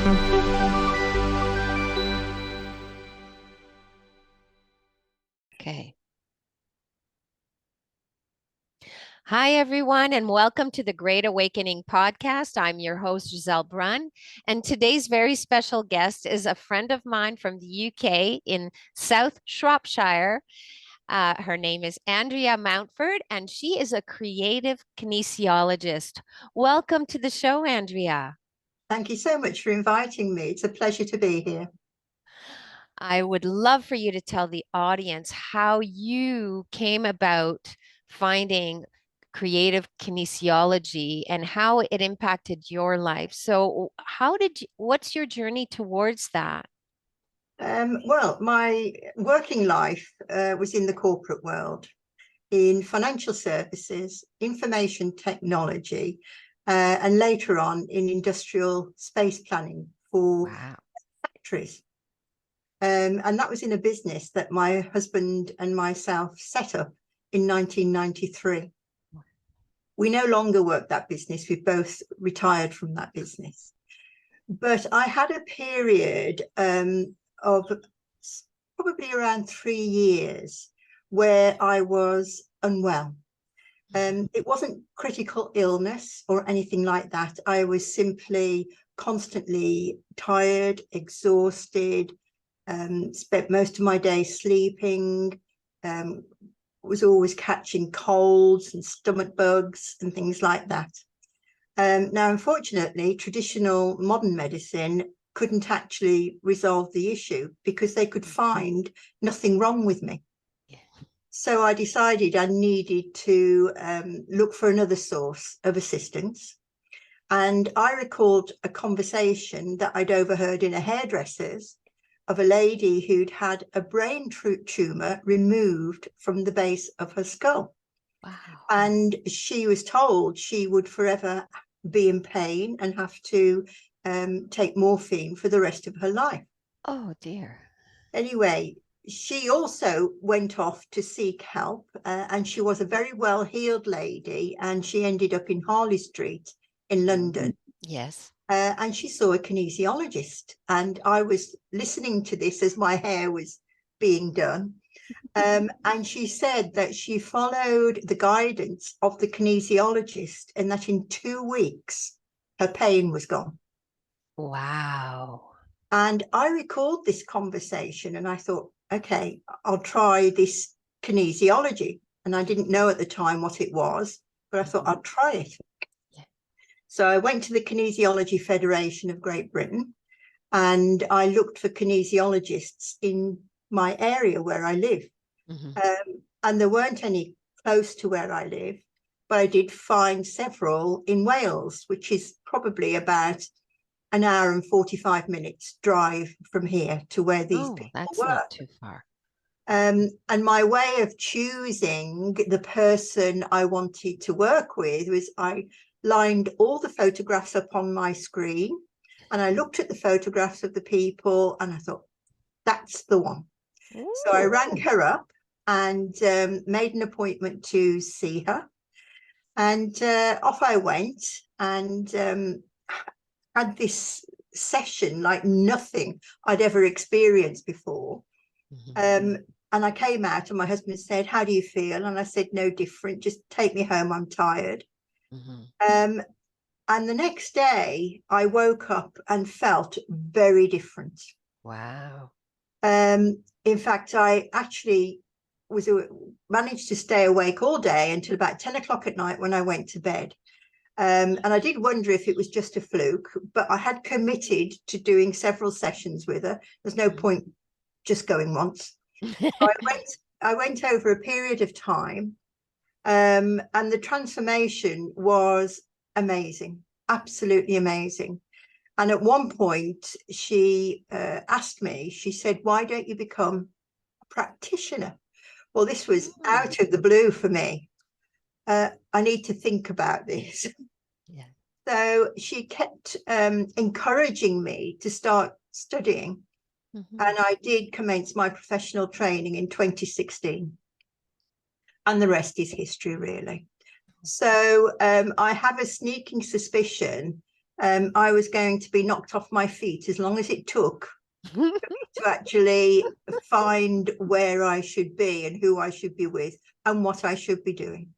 Okay. Hi, everyone, and welcome to the Great Awakening podcast. I'm your host, Giselebrun, and today's very special guest is a friend of mine from the UK in South Shropshire. Her name is Andrea Mountford, and she is a creative kinesiologist. Welcome to the show, Andrea. Thank you so much for inviting me. It's a pleasure to be here. I would love for you to tell the audience how you came about finding creative kinesiology and how it impacted your life. So, what's your journey towards that? Well, my working life was in the corporate world, in financial services, information technology, and later on in industrial space planning for factories. And that was in a business that my husband and myself set up in 1993. We no longer work that business. We've both retired from that business. But I had a period of probably around 3 years where I was unwell. It wasn't critical illness or anything like that. I was simply constantly tired, exhausted, spent most of my day sleeping, was always catching colds and stomach bugs and things like that. Now, unfortunately, traditional modern medicine couldn't actually resolve the issue because they could find nothing wrong with me. Yeah. So I decided I needed to look for another source of assistance. And I recalled a conversation that I'd overheard in a hairdresser's of a lady who'd had a brain tumor removed from the base of her skull. Wow. And she was told she would forever be in pain and have to take morphine for the rest of her life. Oh, dear. Anyway, she also went off to seek help, and she was a very well-heeled lady, and she ended up in Harley Street in London. Yes. And she saw a kinesiologist, and I was listening to this as my hair was being done. And she said that she followed the guidance of the kinesiologist and that in 2 weeks, her pain was gone. Wow. And I recalled this conversation and I thought, okay, I'll try this kinesiology. And I didn't know at the time what it was, but I thought I'll try it. Yeah. So I went to the Kinesiology Federation of Great Britain and I looked for kinesiologists in my area where I live. And there weren't any close to where I live, but I did find several in Wales, which is probably about an hour and 45 minutes drive from here to where these people that's work. Not too far. And my way of choosing the person I wanted to work with was I lined all the photographs up on my screen and I looked at the photographs of the people and I thought, that's the one. Ooh. So I rang her up and made an appointment to see her. And off I went and had this session like nothing I'd ever experienced before. And I came out and my husband said, how do you feel? And I said, no different, just take me home, I'm tired. And the next day I woke up and felt very different. Wow. In fact, I actually managed to stay awake all day until about 10 o'clock at night when I went to bed. And I did wonder if it was just a fluke, but I had committed to doing several sessions with her. There's no point just going once. I went over a period of time, and the transformation was amazing, absolutely amazing. And at one point, she asked me, she said, why don't you become a practitioner? Well, this was out of the blue for me. I need to think about this. Yeah. So she kept encouraging me to start studying. And I did commence my professional training in 2016. And the rest is history, really. So I have a sneaking suspicion I was going to be knocked off my feet as long as it took to actually find where I should be and who I should be with and what I should be doing.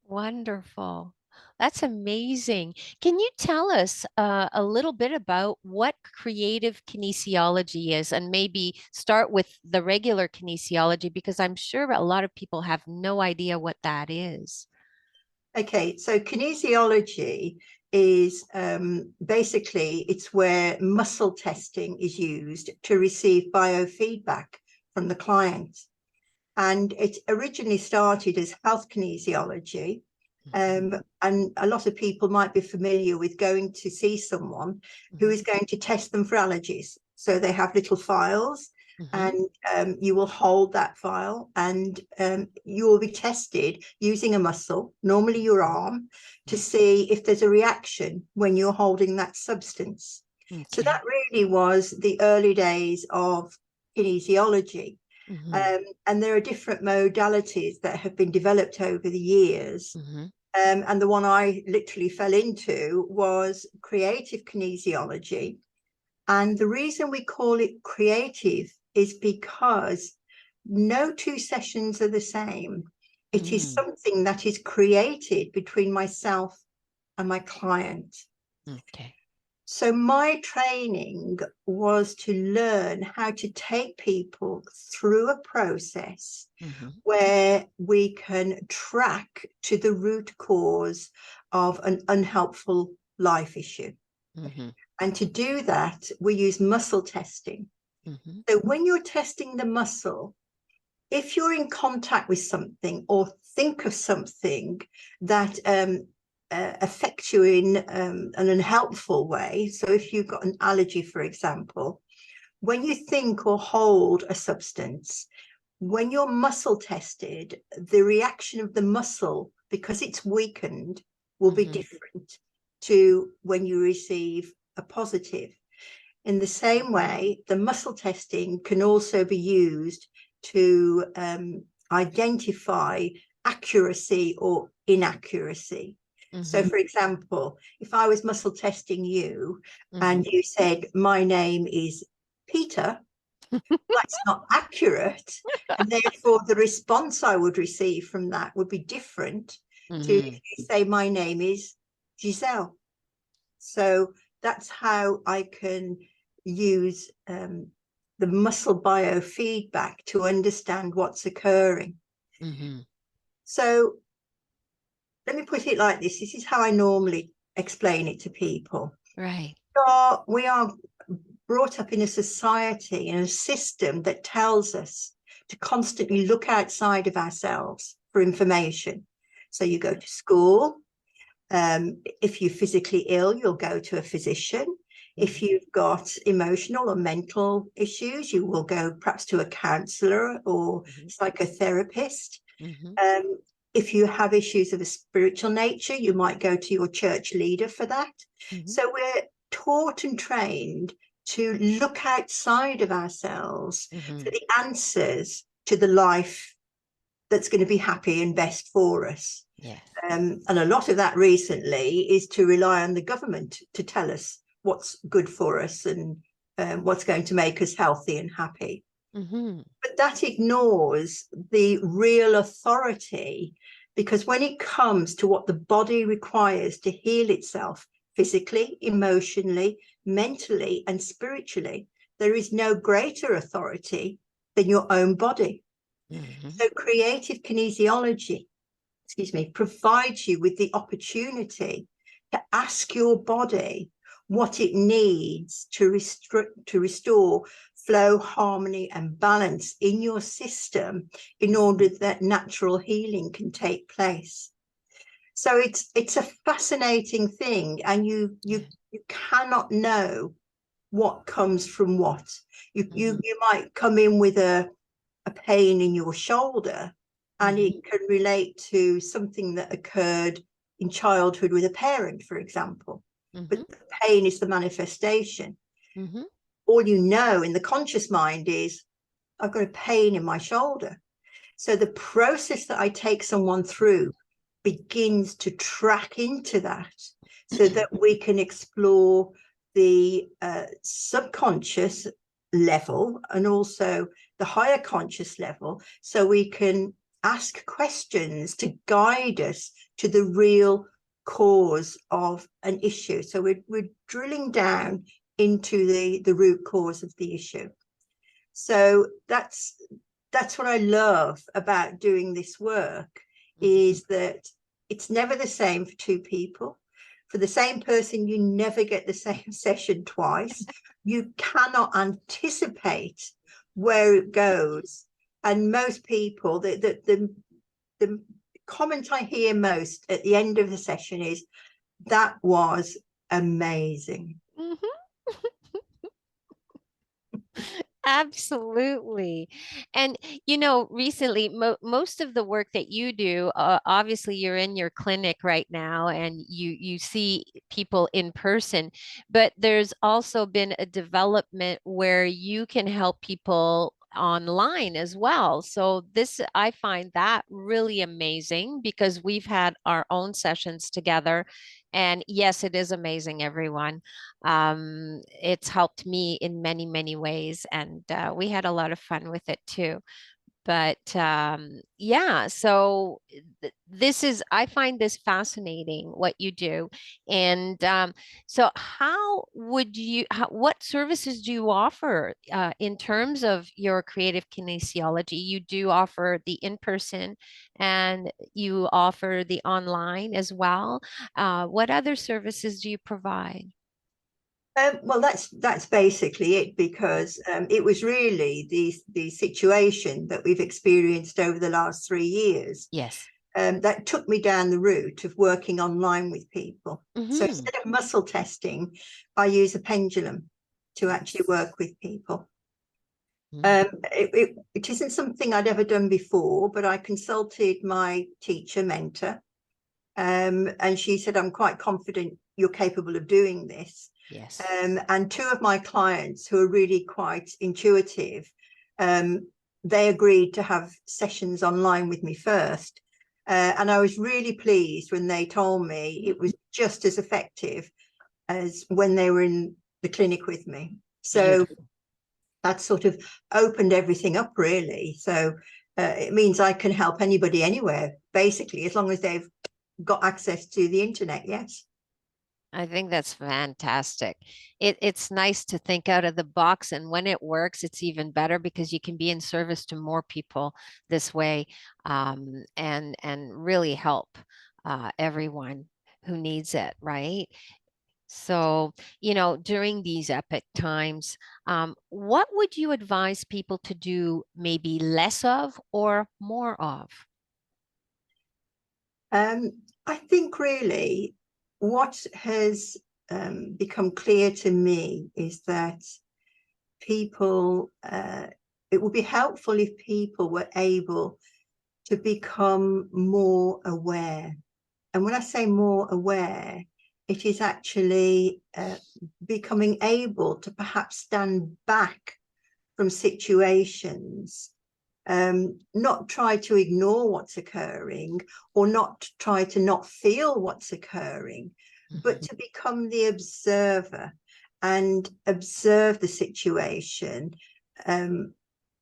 Wonderful. That's amazing. Can you tell us a little bit about what creative kinesiology is, and maybe start with the regular kinesiology, because I'm sure a lot of people have no idea what that is. Okay, so kinesiology is basically it's where muscle testing is used to receive biofeedback from the client. And it originally started as health kinesiology. And a lot of people might be familiar with going to see someone who is going to test them for allergies. So they have little files, and you will hold that file, and you will be tested using a muscle, normally your arm, to see if there's a reaction when you're holding that substance. Okay. So that really was the early days of kinesiology. And there are different modalities that have been developed over the years. And the one I literally fell into was creative kinesiology. And the reason we call it creative is because no two sessions are the same. It is something that is created between myself and my client. Okay. So my training was to learn how to take people through a process where we can track to the root cause of an unhelpful life issue. And to do that, we use muscle testing. So when you're testing the muscle, if you're in contact with something or think of something that affects you in an unhelpful way, so if you've got an allergy, for example, when you think or hold a substance, when you're muscle tested, the reaction of the muscle, because it's weakened, will be different to when you receive a positive. In the same way, the muscle testing can also be used to identify accuracy or inaccuracy. So, for example, if I was muscle testing you and you said, my name is Peter, that's not accurate. And therefore, the response I would receive from that would be different to if you say, my name is Gisele. So that's how I can use the muscle biofeedback to understand what's occurring. So let me put it like this. This is how I normally explain it to people. Right. So we are brought up in a society and a system that tells us to constantly look outside of ourselves for information. So you go to school. If you're physically ill, you'll go to a physician. If you've got emotional or mental issues, you will go perhaps to a counsellor or psychotherapist. If you have issues of a spiritual nature, you might go to your church leader for that. So we're taught and trained to look outside of ourselves for the answers to the life that's going to be happy and best for us. Yes. And a lot of that recently is to rely on the government to tell us what's good for us and what's going to make us healthy and happy. But that ignores the real authority, because when it comes to what the body requires to heal itself physically, emotionally, mentally, and spiritually, there is no greater authority than your own body. So creative kinesiology, provides you with the opportunity to ask your body what it needs to restore flow, harmony, and balance in your system in order that natural healing can take place. So it's a fascinating thing, and you cannot know what comes from what. You might come in with a pain in your shoulder, and it can relate to something that occurred in childhood with a parent, for example. But the pain is the manifestation. All you know in the conscious mind is, I've got a pain in my shoulder. So the process that I take someone through begins to track into that. so that we can explore the subconscious level and also the higher conscious level, so we can ask questions to guide us to the real cause of an issue. So we're drilling down into the root cause of the issue. So that's what I love about doing this work, is that it's never the same for two people. For the same person, you never get the same session twice. You cannot anticipate where it goes. And most people, the comment I hear most at the end of the session is, that was amazing. Absolutely. And, you know, recently, most of the work that you do, obviously you're in your clinic right now and you see people in person, but there's also been a development where you can help people online as well. So this, I find that really amazing, because we've had our own sessions together. And yes, it is amazing, everyone. It's helped me in many, many ways, and we had a lot of fun with it too. But yeah, so this is, I find this fascinating what you do. And so, what services do you offer in terms of your creative kinesiology? You do offer the in-person and you offer the online as well. What other services do you provide? Well, that's basically it, because it was really the situation that we've experienced over the last 3 years Yes. that took me down the route of working online with people. So Mm-hmm. instead of muscle testing, I use a pendulum to actually work with people. It isn't something I'd ever done before, but I consulted my teacher mentor, and she said, I'm quite confident you're capable of doing this. Yes. And two of my clients, who are really quite intuitive, they agreed to have sessions online with me first. And I was really pleased when they told me it was just as effective as when they were in the clinic with me. So Beautiful. that sort of opened everything up, really. So it means I can help anybody anywhere, basically, as long as they've got access to the internet. Yes. I think that's fantastic. It's nice to think out of the box, and when it works, it's even better because you can be in service to more people this way, and really help everyone who needs it, right? So, you know, during these epic times, what would you advise people to do maybe less of or more of? I think really what has become clear to me is that people, it would be helpful if people were able to become more aware. And when I say more aware, it is actually becoming able to perhaps stand back from situations, not try to ignore what's occurring, or not try to not feel what's occurring, but to become the observer and observe the situation,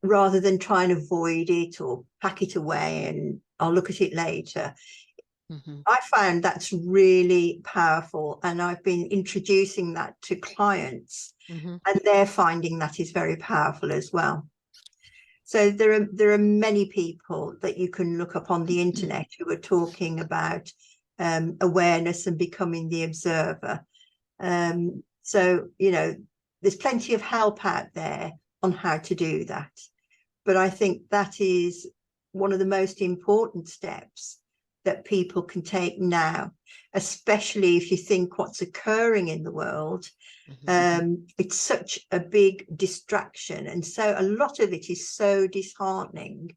rather than try and avoid it or pack it away and I'll look at it later. Mhm. I found that's really powerful, and I've been introducing that to clients, Mhm. and they're finding that is very powerful as well. So there are many people that you can look up on the internet who are talking about awareness and becoming the observer. So, you know, there's plenty of help out there on how to do that. But I think that is one of the most important steps that people can take now, especially if you think what's occurring in the world. It's such a big distraction, and so a lot of it is so disheartening.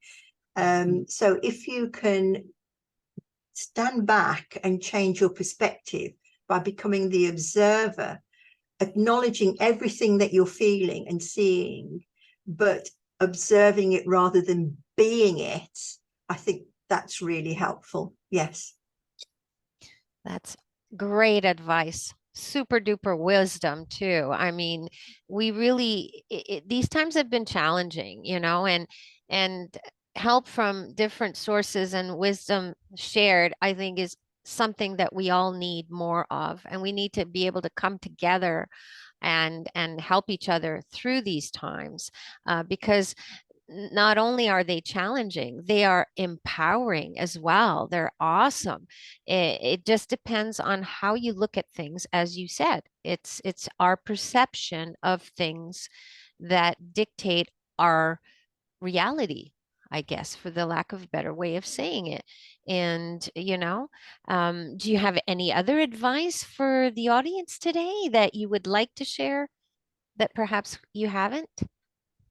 So if you can stand back and change your perspective by becoming the observer, acknowledging everything that you're feeling and seeing, but observing it rather than being it, I think that's really helpful. Yes. That's Great advice. Super duper wisdom too. I mean, we really these times have been challenging, and help from different sources and wisdom shared, I think is something that we all need more of, and we need to be able to come together and help each other through these times, because not only are they challenging, they are empowering as well. They're awesome. It just depends on how you look at things. As you said, it's our perception of things that dictate our reality, I guess, for the lack of a better way of saying it. And, do you have any other advice for the audience today that you would like to share that perhaps you haven't?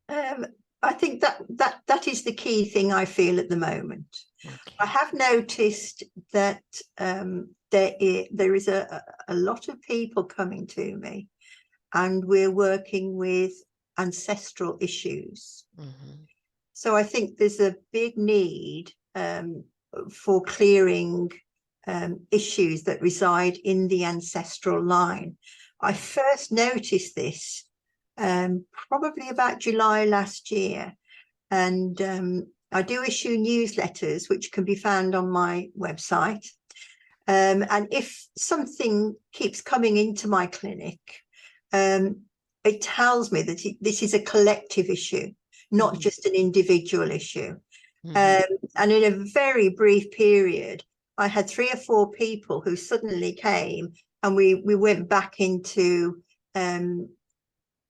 Um, I think that is the key thing I feel at the moment. I Okay. have noticed that there is a lot of people coming to me, and we're working with ancestral issues. Hmm. So I think there's a big need for clearing issues that reside in the ancestral line. I first noticed this probably about July last year, and I do issue newsletters which can be found on my website. And if something keeps coming into my clinic, um, it tells me that this is a collective issue, not Hmm. just an individual issue. Hmm. Um, and in a very brief period, I had 3 or 4 people who suddenly came, and we went back into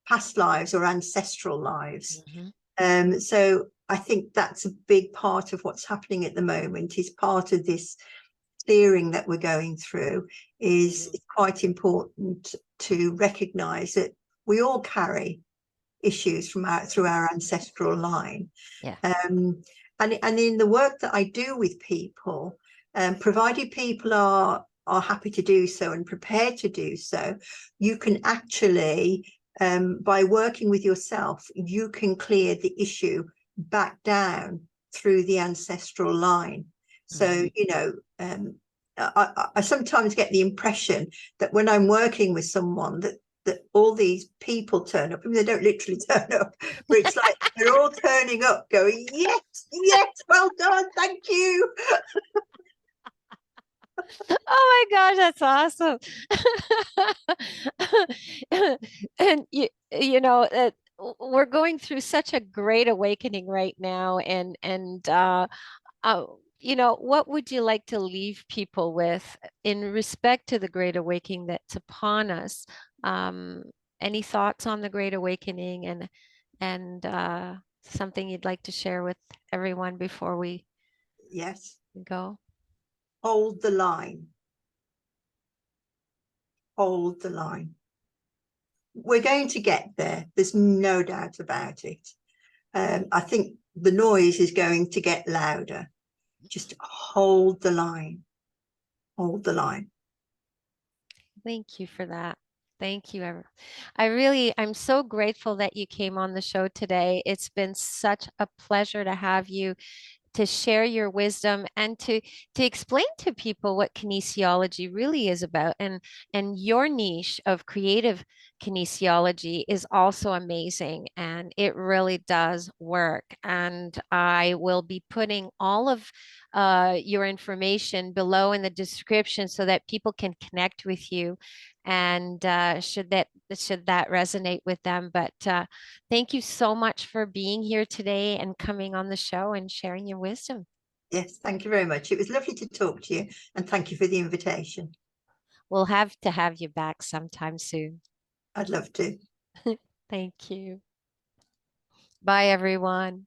past lives or ancestral lives. Hmm. So I think that's a big part of what's happening at the moment, is part of this clearing that we're going through. Is it's quite important to recognize that we all carry issues through our ancestral line. Yeah. Um, and in the work that I do with people, provided people are happy to do so and prepared to do so, you can actually, by working with yourself, you can clear the issue back down through the ancestral line. Hmm. So, I sometimes get the impression that when I'm working with someone, that all these people turn up. I mean, they don't literally turn up, but it's like they're all turning up going, yes, yes, well done, thank you. Oh my gosh, that's awesome. And we're going through such a great awakening right now, and what would you like to leave people with in respect to the great awakening that's upon us? Um, any thoughts on the great awakening, and something you'd like to share with everyone before we Yes, go? hold the line, hold the line. We're going to get there. There's no doubt about it. I think the noise is going to get louder. Just hold the line, hold the line. Thank you for that. Thank you. I'm so grateful that you came on the show today. It's been such a pleasure to have you to share your wisdom and to explain to people what kinesiology really is about, and your niche of creative kinesiology is also amazing, and it really does work. And I will be putting all of your information below in the description so that people can connect with you, and should that resonate with them. But thank you so much for being here today and coming on the show and sharing your wisdom. Yes, thank you very much. It was lovely to talk to you, and thank you for the invitation. We'll have to have you back sometime soon. I'd love to. Thank you. Bye, everyone.